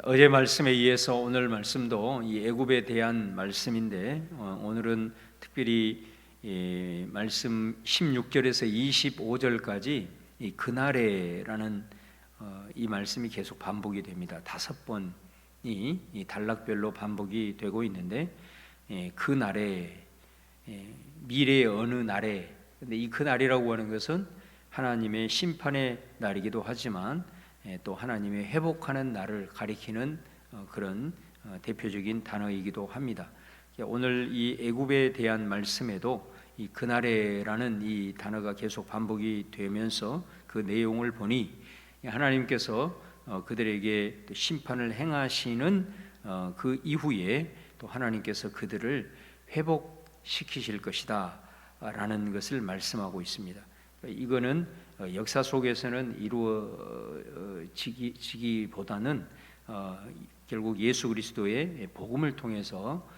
어제 말씀에 이어서 오늘 말씀도 이 애굽에 대한 말씀인데 오늘은 특별히 이 말씀 16절에서 25절까지 이 그날에라는 이 말씀이 계속 반복이 됩니다. 5번이 이 단락별로 반복이 되고 있는데 그날에 미래의 어느 날에, 근데 이 그날이라고 하는 것은 하나님의 심판의 날이기도 하지만 또 하나님의 회복하는 날을 가리키는 그런 대표적인 단어이기도 합니다. 오늘 이 애굽에 대한 말씀에도 이 그날에라는 이 단어가 계속 반복이 되면서 그 내용을 보니 하나님께서 그들에게 심판을 행하시는 그 이후에 또 하나님께서 그들을 회복시키실 것이다 라는 것을 말씀하고 있습니다. 이거는 역사 속에서는 이루어지기보다는 결국 예수 그리스도의 복음을 통해서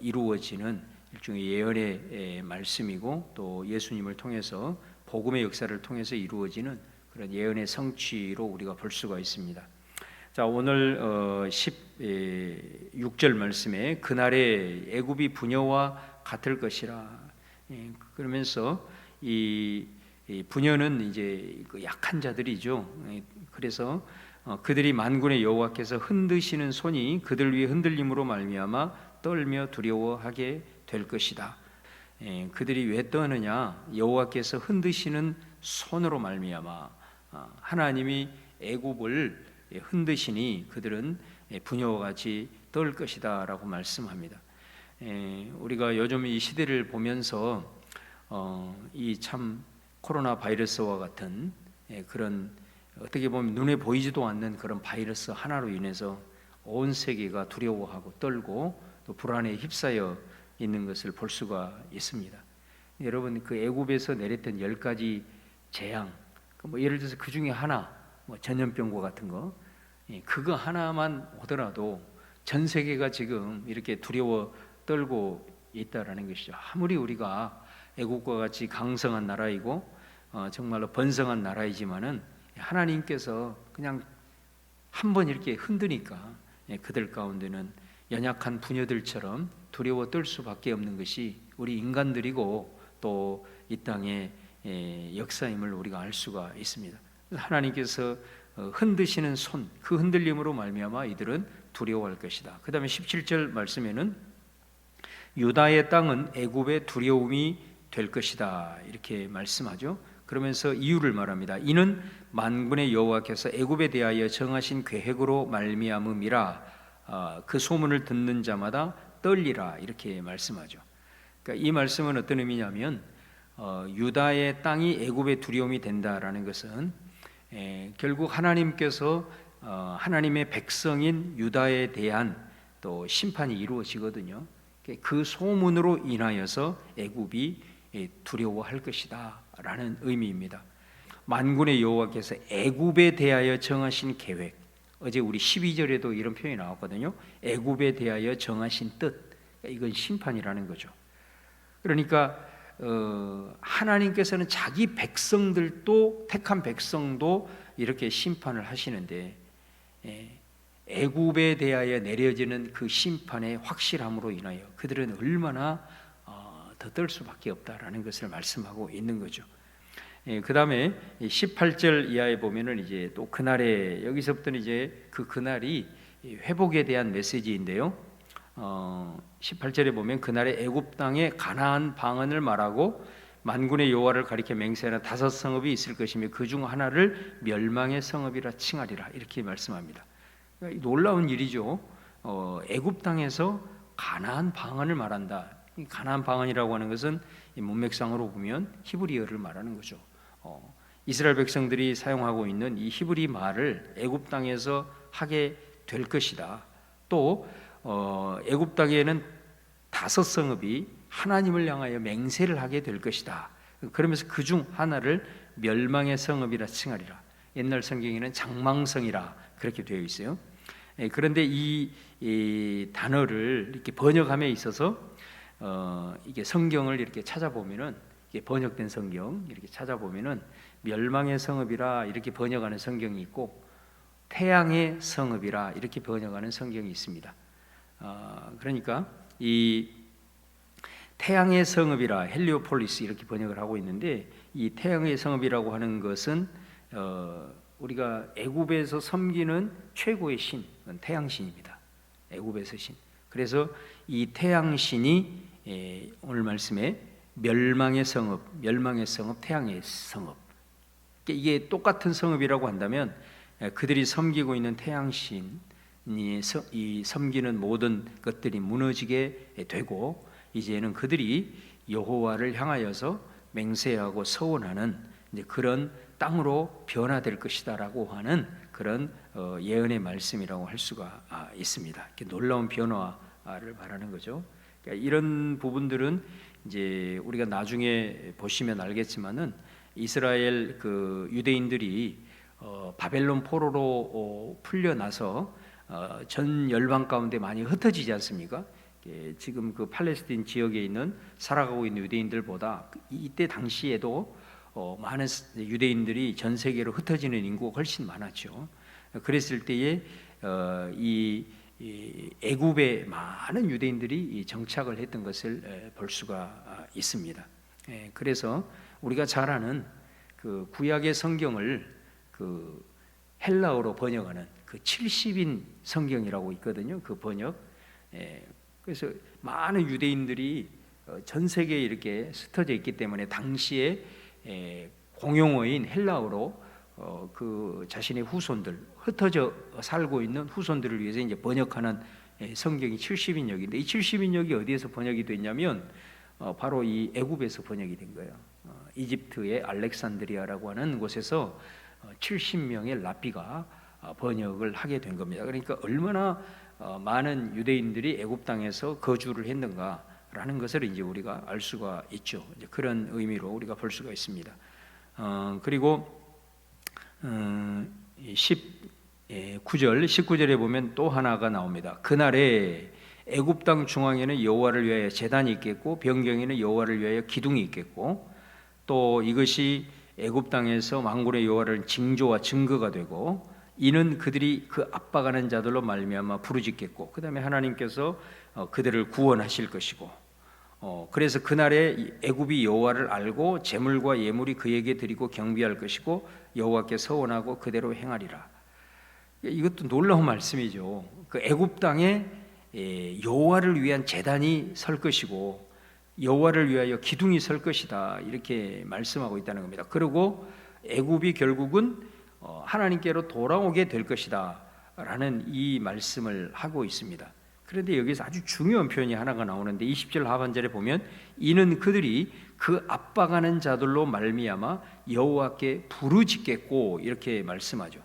이루어지는 일종의 예언의 말씀이고, 또 예수님을 통해서 복음의 역사를 통해서 이루어지는 그런 예언의 성취로 우리가 볼 수가 있습니다. 자, 오늘 16절 말씀에 그날에 애굽이 부녀와 같을 것이라, 그러면서 이 부녀는 이제 약한 자들이죠. 그래서 그들이 만군의 여호와께서 흔드시는 손이 그들 위에 흔들림으로 말미암아 떨며 두려워하게 될 것이다. 그들이 왜 떠느냐? 여호와께서 흔드시는 손으로 말미암아 하나님이 애굽을 흔드시니 그들은 부녀와 같이 떨 것이다라고 말씀합니다. 우리가 요즘 이 시대를 보면서 이 참 코로나 바이러스와 같은 그런 어떻게 보면 눈에 보이지도 않는 그런 바이러스 하나로 인해서 온 세계가 두려워하고 떨고 또 불안에 휩싸여 있는 것을 볼 수가 있습니다. 여러분, 그 애굽에서 내렸던 10가지 재앙, 뭐 예를 들어서 그 중에 하나, 뭐 전염병과 같은 거, 그거 하나만 오더라도 전 세계가 지금 이렇게 두려워 떨고 있다라는 것이죠. 아무리 우리가 애국과 같이 강성한 나라이고 정말로 번성한 나라이지만은 하나님께서 그냥 한번 이렇게 흔드니까 그들 가운데는 연약한 부녀들처럼 두려워 떨 수밖에 없는 것이 우리 인간들이고 또 이 땅의 역사임을 우리가 알 수가 있습니다. 하나님께서 흔드시는 손, 그 흔들림으로 말미암아 이들은 두려워할 것이다. 그 다음에 17절 말씀에는 유다의 땅은 애굽의 두려움이 될 것이다 이렇게 말씀하죠. 그러면서 이유를 말합니다. 이는 만군의 여호와께서 애굽에 대하여 정하신 계획으로 말미암음이라, 그 소문을 듣는 자마다 떨리라 이렇게 말씀하죠. 그러니까 이 말씀은 어떤 의미냐면 유다의 땅이 애굽의 두려움이 된다라는 것은 결국 하나님께서 하나님의 백성인 유다에 대한 또 심판이 이루어지거든요. 그 소문으로 인하여서 애굽이 두려워할 것이다 라는 의미입니다. 만군의 여호와께서 애굽에 대하여 정하신 계획, 어제 우리 12절에도 이런 표현이 나왔거든요. 애굽에 대하여 정하신 뜻, 이건 심판이라는 거죠. 그러니까 하나님께서는 자기 백성들도, 택한 백성도 이렇게 심판을 하시는데 애굽에 대하여 내려지는 그 심판의 확실함으로 인하여 그들은 얼마나 더 떨 수밖에 없다라는 것을 말씀하고 있는 거죠. 그 다음에 18절 이하에 보면은 이제 또 그날에, 여기서부터는 이제 그날이 회복에 대한 메시지인데요. 18절에 보면 그날에 애굽 땅에 가나안 방언을 말하고 만군의 여호와를 가리켜 맹세하는 5 성읍이 있을 것이며 그 중 하나를 멸망의 성읍이라 칭하리라 이렇게 말씀합니다. 놀라운 일이죠. 애굽 땅에서 가나안 방언을 말한다. 이 가나안 방언이라고 하는 것은 문맥상으로 보면 히브리어를 말하는 거죠. 이스라엘 백성들이 사용하고 있는 이 히브리 말을 애굽 땅에서 하게 될 것이다. 또 애굽 땅에는 5 성읍이 하나님을 향하여 맹세를 하게 될 것이다. 그러면서 그 중 하나를 멸망의 성읍이라 칭하리라. 옛날 성경에는 장망성이라 그렇게 되어 있어요. 그런데 이 단어를 이렇게 번역함에 있어서 이게 성경을 이렇게 찾아보면은, 이게 번역된 성경 이렇게 찾아보면은 멸망의 성읍이라 이렇게 번역하는 성경이 있고, 태양의 성읍이라 이렇게 번역하는 성경이 있습니다. 그러니까 이 태양의 성읍이라 헬리오폴리스 이렇게 번역을 하고 있는데, 이 태양의 성읍이라고 하는 것은 우리가 애굽에서 섬기는 최고의 신, 태양신입니다. 애굽에서 신. 그래서 이 태양신이 오늘 말씀에 멸망의 성읍, 태양의 성읍. 이게 똑같은 성읍이라고 한다면 그들이 섬기고 있는 태양신이 이 섬기는 모든 것들이 무너지게 되고, 이제는 그들이 여호와를 향하여서 맹세하고 서원하는 그런 땅으로 변화될 것이다라고 하는 그런 예언의 말씀이라고 할 수가 있습니다. 이렇게 놀라운 변화를 말하는 거죠. 그러니까 이런 부분들은 이제 우리가 나중에 보시면 알겠지만은 이스라엘 그 유대인들이 바벨론 포로로 풀려나서 전 열방 가운데 많이 흩어지지 않습니까? 지금 그 팔레스틴 지역에 있는 살아가고 있는 유대인들보다 이때 당시에도 많은 유대인들이 전 세계로 흩어지는 인구가 훨씬 많았죠. 그랬을 때에 이 애굽에 많은 유대인들이 정착을 했던 것을 볼 수가 있습니다. 그래서 우리가 잘 아는 그 구약의 성경을 그 헬라어로 번역하는 그 70인 성경이라고 있거든요. 그 번역. 그래서 많은 유대인들이 전 세계에 이렇게 흩어져 있기 때문에 당시에 공용어인 헬라어로 그 자신의 후손들, 흩어져 살고 있는 후손들을 위해서 이제 번역하는 성경이 70인역인데, 이 70인역이 어디에서 번역이 됐냐면 바로 이 애굽에서 번역이 된 거예요. 이집트의 알렉산드리아라고 하는 곳에서 70명의 랍비가 번역을 하게 된 겁니다. 그러니까 얼마나 많은 유대인들이 애굽 땅에서 거주를 했는가라는 것을 이제 우리가 알 수가 있죠. 이제 그런 의미로 우리가 볼 수가 있습니다. 그리고 19절에 보면 또 하나가 나옵니다. 그날에 애굽 땅 중앙에는 여호와를 위하여 제단이 있겠고 변경에는 여호와를 위하여 기둥이 있겠고, 또 이것이 애굽 땅에서 만군의 여호와를 징조와 증거가 되고, 이는 그들이 그 압박하는 자들로 말미암아 부르짖겠고, 그 다음에 하나님께서 그들을 구원하실 것이고, 그래서 그날에 애굽이 여호와를 알고 제물과 예물이 그에게 드리고 경배할 것이고 여호와께 서원하고 그대로 행하리라. 이것도 놀라운 말씀이죠. 그 애굽 땅에 여호와를 위한 제단이 설 것이고 여호와를 위하여 기둥이 설 것이다, 이렇게 말씀하고 있다는 겁니다. 그리고 애굽이 결국은 하나님께로 돌아오게 될 것이다 라는 이 말씀을 하고 있습니다. 그런데 여기서 아주 중요한 표현이 하나가 나오는데 20절 하반절에 보면 이는 그들이 그 압박하는 자들로 말미암아 여호와께 부르짖겠고, 이렇게 말씀하죠.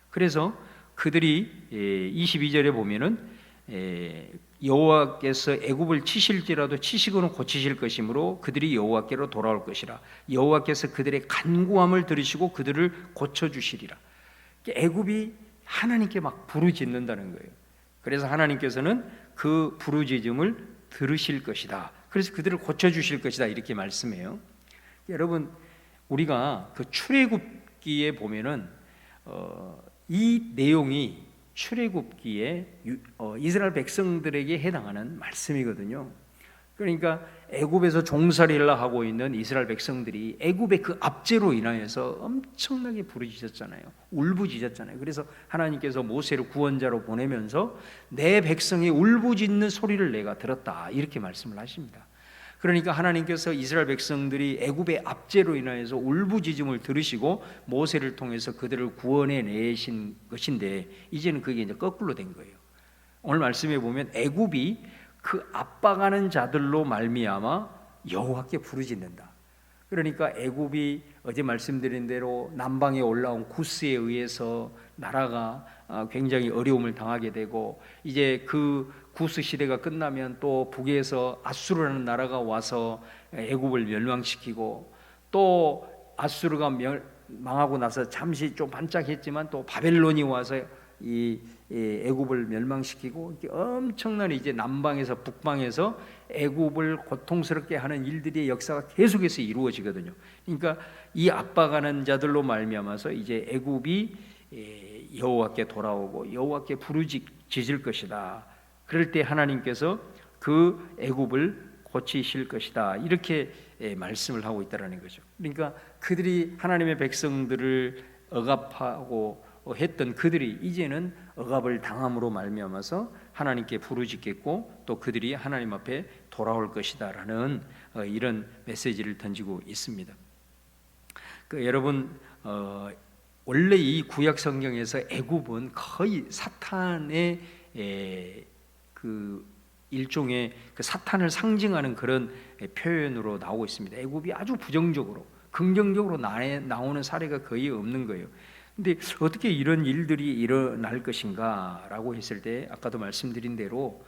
그래서 그들이 22절에 보면은 여호와께서 애굽을 치실지라도 치시고는 고치실 것이므로 그들이 여호와께로 돌아올 것이라. 여호와께서 그들의 간구함을 들으시고 그들을 고쳐주시리라. 애굽이 하나님께 막 부르짖는다는 거예요. 그래서 하나님께서는 그 부르짖음을 들으실 것이다. 그래서 그들을 고쳐주실 것이다, 이렇게 말씀해요. 여러분, 우리가 그 출애굽기에 보면은 이 내용이 출애굽기에 이스라엘 백성들에게 해당하는 말씀이거든요. 그러니까 애굽에서 종살이를 하고 있는 이스라엘 백성들이 애굽의 그 압제로 인하여서 엄청나게 부르짖었잖아요. 울부짖었잖아요. 그래서 하나님께서 모세를 구원자로 보내면서 내 백성의 울부짖는 소리를 내가 들었다, 이렇게 말씀을 하십니다. 그러니까 하나님께서 이스라엘 백성들이 애굽의 압제로 인하여서 울부짖음을 들으시고 모세를 통해서 그들을 구원해 내신 것인데, 이제는 그게 이제 거꾸로 된 거예요. 오늘 말씀에 보면 애굽이 그 압박하는 자들로 말미암아 여호와께 부르짖는다. 그러니까 애굽이 어제 말씀드린 대로 남방에 올라온 구스에 의해서 나라가 굉장히 어려움을 당하게 되고, 이제 그 구스 시대가 끝나면 또 북에서 아수르라는 나라가 와서 애굽을 멸망시키고, 또 아수르가 망하고 나서 잠시 좀 반짝했지만 또 바벨론이 와서 이 애굽을 멸망시키고, 엄청난 이제 남방에서 북방에서 애굽을 고통스럽게 하는 일들의 역사가 계속해서 이루어지거든요. 그러니까 이 압박하는 자들로 말미암아서 이제 애굽이 여호와께 돌아오고 여호와께 부르짖을 것이다. 그럴 때 하나님께서 그 애굽을 고치실 것이다. 이렇게 말씀을 하고 있다라는 거죠. 그러니까 그들이 하나님의 백성들을 억압하고 했던 그들이 이제는 억압을 당함으로 말미암아서 하나님께 부르짖겠고 또 그들이 하나님 앞에 돌아올 것이다라는 이런 메시지를 던지고 있습니다. 여러분 원래 이 구약 성경에서 애굽은 거의 사탄의 그 일종의 그 사탄을 상징하는 그런 표현으로 나오고 있습니다. 애굽이 아주 부정적으로, 긍정적으로 나오는 사례가 거의 없는 거예요. 근데 어떻게 이런 일들이 일어날 것인가라고 했을 때 아까도 말씀드린 대로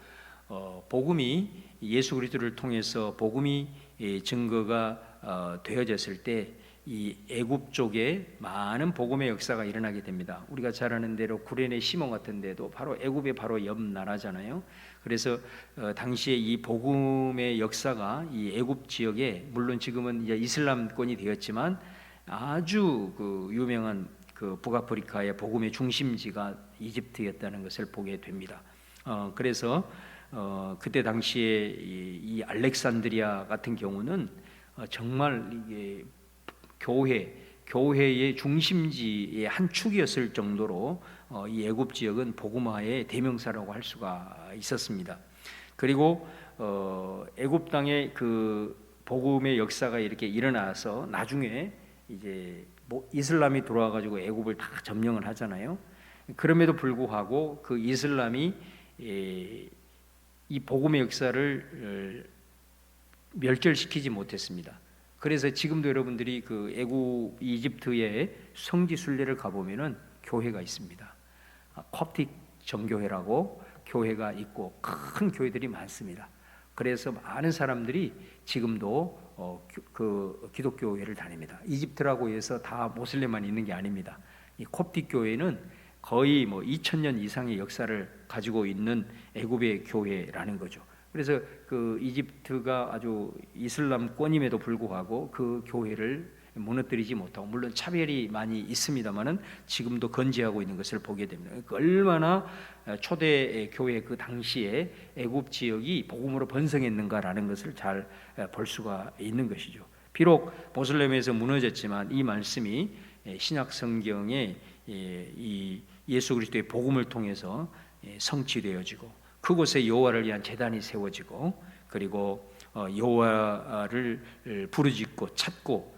복음이 예수 그리스도를 통해서 복음이 증거가 되어졌을 때 이 애굽 쪽에 많은 복음의 역사가 일어나게 됩니다. 우리가 잘 아는 대로 구레네 시몬 같은 데도 바로 애굽의 바로 옆 나라잖아요. 그래서 당시에 이 복음의 역사가 이 애굽 지역에 물론 지금은 이제 이슬람권이 되었지만 아주 그 유명한 그 북아프리카의 복음의 중심지가 이집트였다는 것을 보게 됩니다. 그래서 그때 당시에 이 알렉산드리아 같은 경우는 정말 이게 교회의 중심지의 한 축이었을 정도로 이 애굽 지역은 복음화의 대명사라고 할 수가 있었습니다. 그리고 애굽 땅에 그 복음의 역사가 이렇게 일어나서 나중에 이제 이슬람이 들어와 가지고 애굽을 다 점령을 하잖아요. 그럼에도 불구하고 그 이슬람이 이 복음의 역사를 멸절시키지 못했습니다. 그래서 지금도 여러분들이 그 애굽 이집트의 성지 순례를 가보면은 교회가 있습니다. 콥틱 정교회라고 교회가 있고 큰 교회들이 많습니다. 그래서 많은 사람들이 지금도 그 기독교회를 다닙니다. 이집트라고 해서 다 모슬렘만 있는 게 아닙니다. 이 콥틱 교회는 거의 2000년 이상의 역사를 가지고 있는 애굽의 교회라는 거죠. 그래서 그 이집트가 아주 이슬람권임에도 불구하고 그 교회를 무너뜨리지 못하고 물론 차별이 많이 있습니다만은 지금도 건재하고 있는 것을 보게 됩니다. 그러니까 얼마나 초대 교회 그 당시에 애굽 지역이 복음으로 번성했는가라는 것을 잘 볼 수가 있는 것이죠. 비록 모슬렘에서 무너졌지만 이 말씀이 신약 성경에 이 예수 그리스도의 복음을 통해서 성취되어지고 그곳에 여호와를 위한 제단이 세워지고 그리고 여호와를 부르짖고 찾고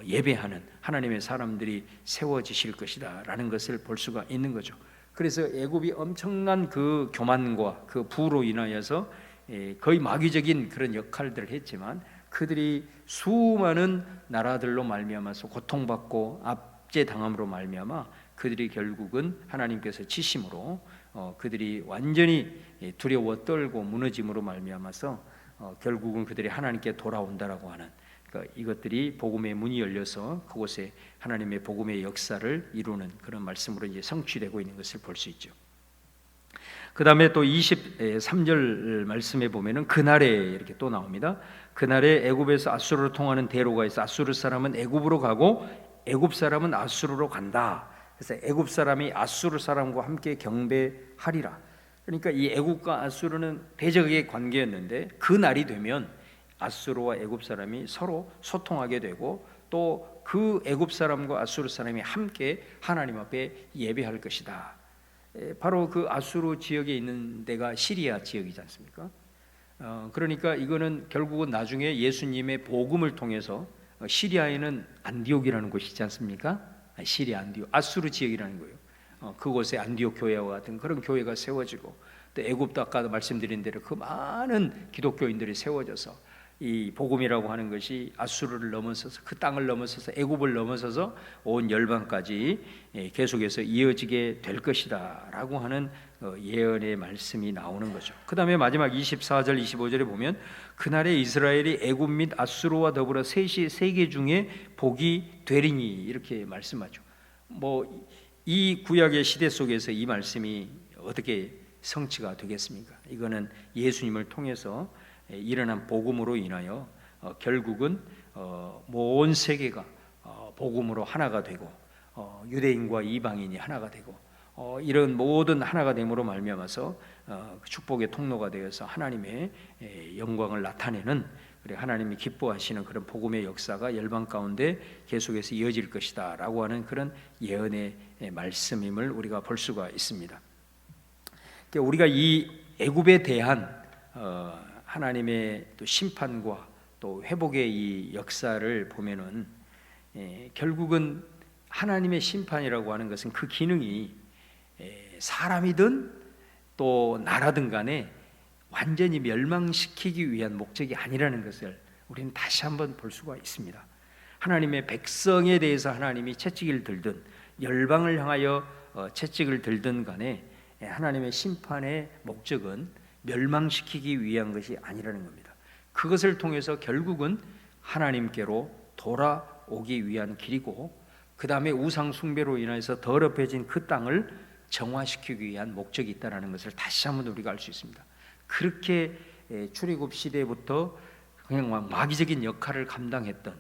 예배하는 하나님의 사람들이 세워지실 것이다라는 것을 볼 수가 있는 거죠. 그래서 애굽이 엄청난 그 교만과 그 부로 인하여서 거의 마귀적인 그런 역할들을 했지만 그들이 수많은 나라들로 말미암아서 고통받고 압제당함으로 말미암아 그들이 결국은 하나님께서 치심으로 그들이 완전히 두려워 떨고 무너짐으로 말미암아서 결국은 그들이 하나님께 돌아온다라고 하는 그러니까 이것들이 복음의 문이 열려서 그곳에 하나님의 복음의 역사를 이루는 그런 말씀으로 이제 성취되고 있는 것을 볼 수 있죠. 그 다음에 또 23절 말씀에 보면은 그날에 이렇게 또 나옵니다. 그날에 애굽에서 아수르로 통하는 대로가 있어 아수르 사람은 애굽으로 가고 애굽 사람은 아수르로 간다. 그래서 애굽 사람이 아수르 사람과 함께 경배하리라. 그러니까 이 애굽과 아수르는 대적의 관계였는데 그 날이 되면 아수르와 애굽 사람이 서로 소통하게 되고 또 그 애굽 사람과 아수르 사람이 함께 하나님 앞에 예배할 것이다. 바로 그 아수르 지역에 있는 데가 시리아 지역이지 않습니까? 그러니까 이거는 결국은 나중에 예수님의 복음을 통해서 시리아에는 안디옥이라는 곳이 있지 않습니까? 시리아 안디옥, 아수르 지역이라는 거예요. 그곳에 안디옥 교회와 같은 그런 교회가 세워지고 또 애굽도 아까도 말씀드린 대로 그 많은 기독교인들이 세워져서 이 복음이라고 하는 것이 아수르를 넘어서서 그 땅을 넘어서서 애굽을 넘어서서 온 열방까지 계속해서 이어지게 될 것이다 라고 하는 예언의 말씀이 나오는 거죠. 그 다음에 마지막 24절 25절에 보면 그날에 이스라엘이 애굽 및 아수르와 더불어 셋이 세계 중에 복이 되리니 이렇게 말씀하죠. 이 구약의 시대 속에서 이 말씀이 어떻게 성취가 되겠습니까? 이거는 예수님을 통해서 일어난 복음으로 인하여 결국은 온 세계가 복음으로 하나가 되고 유대인과 이방인이 하나가 되고 이런 모든 하나가 됨으로 말미암아서 축복의 통로가 되어서 하나님의 영광을 나타내는, 그리고 하나님이 기뻐하시는 그런 복음의 역사가 열방 가운데 계속해서 이어질 것이다 라고 하는 그런 예언의 말씀임을 우리가 볼 수가 있습니다. 그러니까 우리가 이 애굽에 대한 하나님의 또 심판과 또 회복의 이 역사를 보면은 결국은 하나님의 심판이라고 하는 것은 그 기능이 사람이든 또 나라든 간에 완전히 멸망시키기 위한 목적이 아니라는 것을 우리는 다시 한번 볼 수가 있습니다. 하나님의 백성에 대해서 하나님이 채찍을 들든 열방을 향하여 채찍을 들든 간에 하나님의 심판의 목적은 멸망시키기 위한 것이 아니라는 겁니다. 그것을 통해서 결국은 하나님께로 돌아오기 위한 길이고, 그 다음에 우상 숭배로 인해서 더럽혀진 그 땅을 정화시키기 위한 목적이 있다는 것을 다시 한번 우리가 알 수 있습니다. 그렇게 출애굽 시대부터 그냥 마귀적인 역할을 감당했던,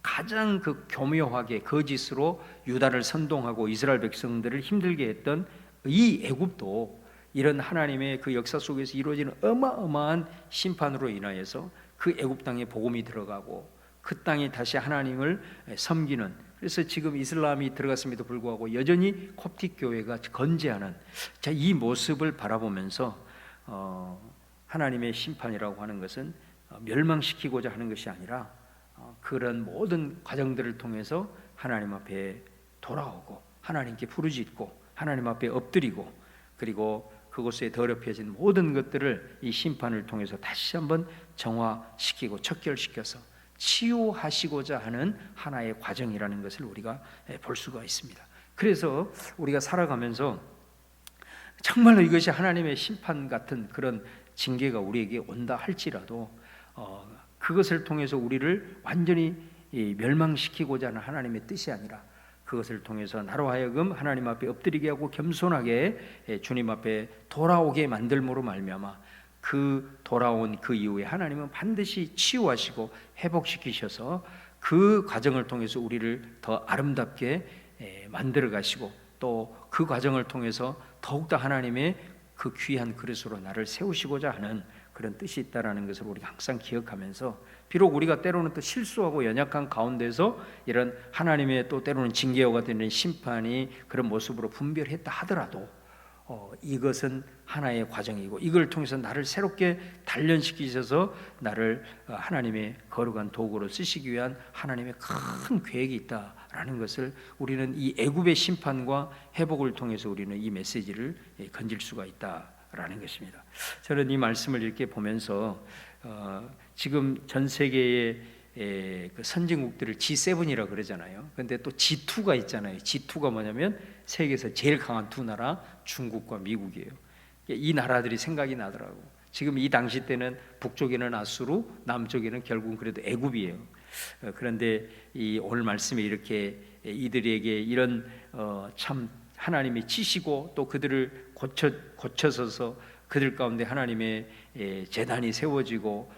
가장 그 교묘하게 거짓으로 유다를 선동하고 이스라엘 백성들을 힘들게 했던 이 애굽도 이런 하나님의 그 역사 속에서 이루어지는 어마어마한 심판으로 인하여서 그 애굽 땅에 복음이 들어가고 그 땅이 다시 하나님을 섬기는, 그래서 지금 이슬람이 들어갔음에도 불구하고 여전히 콥틱 교회가 건재하는 이 모습을 바라보면서 하나님의 심판이라고 하는 것은 멸망시키고자 하는 것이 아니라 그런 모든 과정들을 통해서 하나님 앞에 돌아오고 하나님께 부르짖고 하나님 앞에 엎드리고, 그리고 그곳에 더럽혀진 모든 것들을 이 심판을 통해서 다시 한번 정화시키고 척결시켜서 치유하시고자 하는 하나의 과정이라는 것을 우리가 볼 수가 있습니다. 그래서 우리가 살아가면서 정말로 이것이 하나님의 심판 같은 그런 징계가 우리에게 온다 할지라도 그것을 통해서 우리를 완전히 멸망시키고자 하는 하나님의 뜻이 아니라 그것을 통해서 나로 하여금 하나님 앞에 엎드리게 하고 겸손하게 주님 앞에 돌아오게 만들므로 말미암아 그 돌아온 그 이후에 하나님은 반드시 치유하시고 회복시키셔서 그 과정을 통해서 우리를 더 아름답게 만들어 가시고, 또 그 과정을 통해서 더욱더 하나님의 그 귀한 그릇으로 나를 세우시고자 하는 그런 뜻이 있다라는 것을 우리가 항상 기억하면서, 비록 우리가 때로는 또 실수하고 연약한 가운데서 이런 하나님의 또 때로는 징계와 같은 심판이 그런 모습으로 분별했다 하더라도 이것은 하나의 과정이고 이걸 통해서 나를 새롭게 단련시키셔서 나를 하나님의 거룩한 도구로 쓰시기 위한 하나님의 큰 계획이 있다라는 것을 우리는 이 애굽의 심판과 회복을 통해서 우리는 이 메시지를 건질 수가 있다라는 것입니다. 저는 이 말씀을 이렇게 보면서 지금 전 세계의 그 선진국들을 G7이라고 그러잖아요. 근데 또 G2가 있잖아요. G2가 뭐냐면 세계에서 제일 강한 두 나라, 중국과 미국이에요. 이 나라들이 생각이 나더라고. 지금 이 당시 때는 북쪽에는 아수르, 남쪽에는 결국은 그래도 애굽이에요. 그런데 이 오늘 말씀에 이렇게 이들에게 이런 참 하나님이 치시고 또 그들을 고쳐서서 그들 가운데 하나님의 재단이 세워지고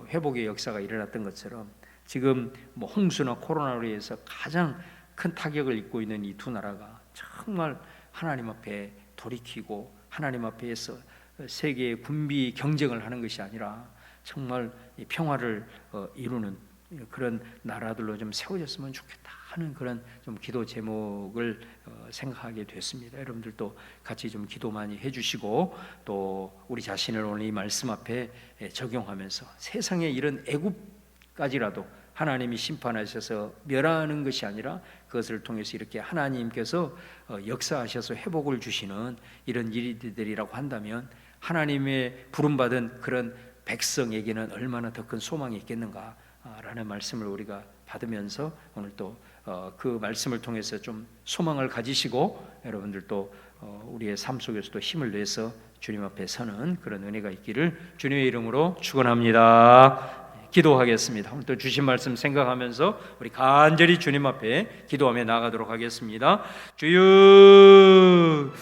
회복의 역사가 일어났던 것처럼 지금 뭐 홍수나 코로나로 인해서 가장 큰 타격을 입고 있는 이 두 나라가 정말 하나님 앞에 돌이키고 하나님 앞에서 세계의 군비 경쟁을 하는 것이 아니라 정말 평화를 이루는 그런 나라들로 좀 세워졌으면 좋겠다 하는 그런 좀 기도 제목을 생각하게 됐습니다. 여러분들도 같이 좀 기도 많이 해주시고 또 우리 자신을 오늘 이 말씀 앞에 적용하면서 세상에 이런 애굽까지라도 하나님이 심판하셔서 멸하는 것이 아니라 그것을 통해서 이렇게 하나님께서 역사하셔서 회복을 주시는 이런 일들이라고 한다면 하나님의 부름받은 그런 백성에게는 얼마나 더 큰 소망이 있겠는가라는 말씀을 우리가 받으면서 오늘 또 그 말씀을 통해서 좀 소망을 가지시고 여러분들도 우리의 삶 속에서도 힘을 내서 주님 앞에 서는 그런 은혜가 있기를 주님의 이름으로 축원합니다. 기도하겠습니다. 오늘 또 주신 말씀 생각하면서 우리 간절히 주님 앞에 기도하며 나아가도록 하겠습니다. 주여